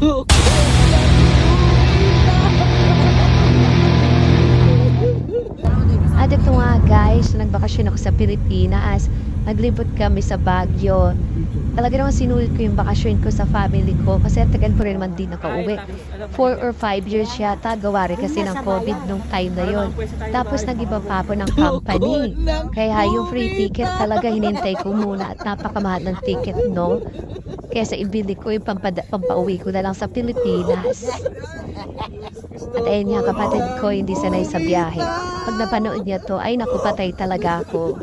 At ito nga guys, nagbakasyon ako sa Pilipinas. Naglibot kami sa Baguio. Talaga naman sinulit ko yung bakasyon ko sa family ko kasi tagal ko rin naman din nakauwi. 4 or 5 years yata, gawa rin kasi ng COVID nung time na yon. Tapos nag-iba pa ako ng company. Kaya yung free ticket talaga hinintay ko muna at napakamahal ng ticket, no? Kaya sa ibili ko yung pampauwi ko na lang sa Pilipinas. At ayun nga, kapatid ko hindi sanay sa biyahe. Pag napanood niya to, ay naku, patay talaga ako.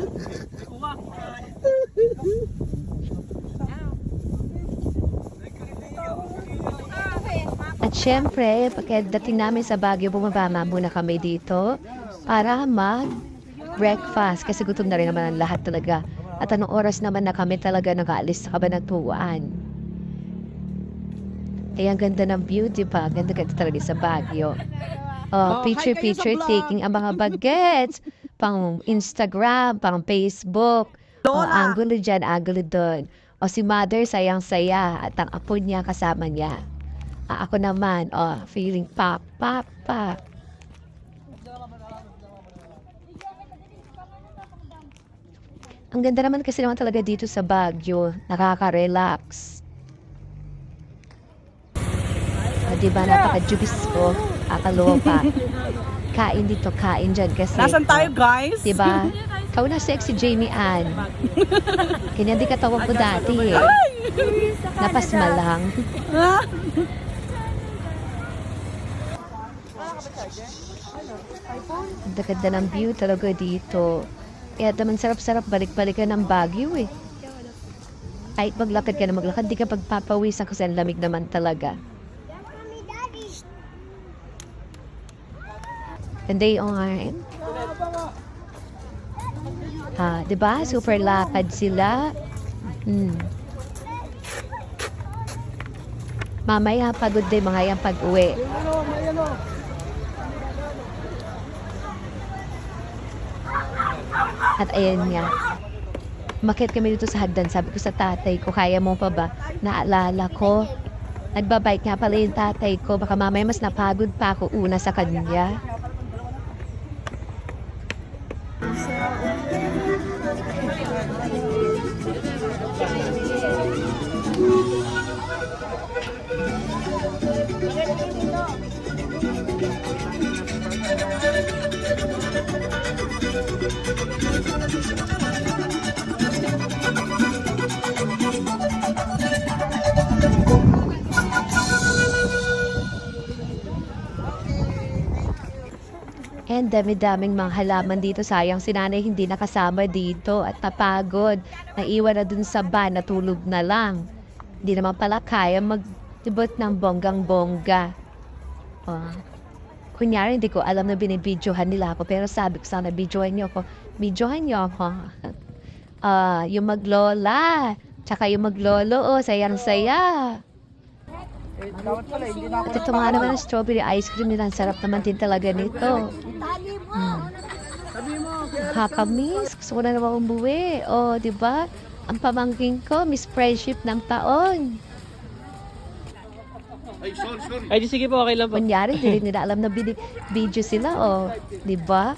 At syempre, pagdating namin sa Baguio, bumaba muna kami dito para mag-breakfast kasi gutom na rin naman ang lahat talaga. At anong oras naman na kami talaga nakaalis sa Cabanatuan. Ay, ang ganda ng view, di ba? Ganda-ganda talaga sa Baguio. Picture taking ang mga bagets. Pang Instagram, pang Facebook. Angulo dyan, angulo doon. O si mother, sayang-saya. At ang apo niya, kasama niya. Ako naman, feeling pop. Ang ganda naman kasi naman talaga dito sa Baguio. Nakaka-relax. Diba, napaka-jubis ko. Akalopa. Kain dito, kain dyan kasi. Nasaan tayo, guys? Diba? Ikaw na sexy Jamie Ann. Kanya di katawag ko dati eh. Napasma lang. Ganda ng view talaga dito. Kaya naman sarap-sarap balik-balikan ng Baguio eh. Kahit maglakad ka na maglakad, di ka pagpapawisan kasi ang lamig naman talaga. And they are, diba? Super lakad sila. Mamaya pagod din mga yan pag-uwi. At ayan nga. Umakyat kami dito sa hagdan. Sabi ko sa tatay ko, kaya mo pa ba? Naalala ko. Nagbabike nga pala yung tatay ko. Baka mamaya mas napagod pa ako una sa kanya. And dami-daming mga halaman dito. Sayang si nanay hindi nakasama dito at napagod. Naiwan na dun sa van, natulog na lang. Hindi naman pala kaya mag-tibot ng bonggang-bongga. Kunyari, hindi ko alam na binibidyohan nila ako. Pero sabi ko sana, bidyohan niyo ako. Bidyohan niyo ako. Yung maglola. Tsaka yung maglolo, sayang-saya. At ito nga naman ang strawberry ice cream nila. Ang sarap naman din talaga nito. Nakakamiss. Gusto ko na naman umuwi. Diba? Ang pamangking ko, Miss Friendship ng taon. Ay, sige po, okay lang po. Kunyari, hindi nila alam na video sila, diba?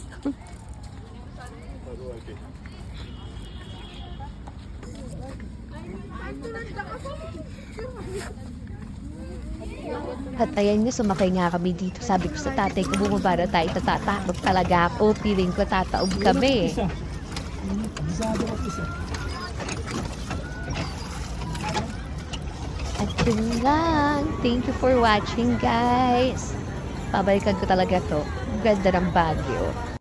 At ayan nga, sumakay nga kami dito. Sabi ko sa tatay ko, bumaba na tayo. Tatatakot talaga ako. Feeling ko tataob kami. At yun lang. Thank you for watching, guys. Pabalikan ko talaga to. Ganda ng Baguio.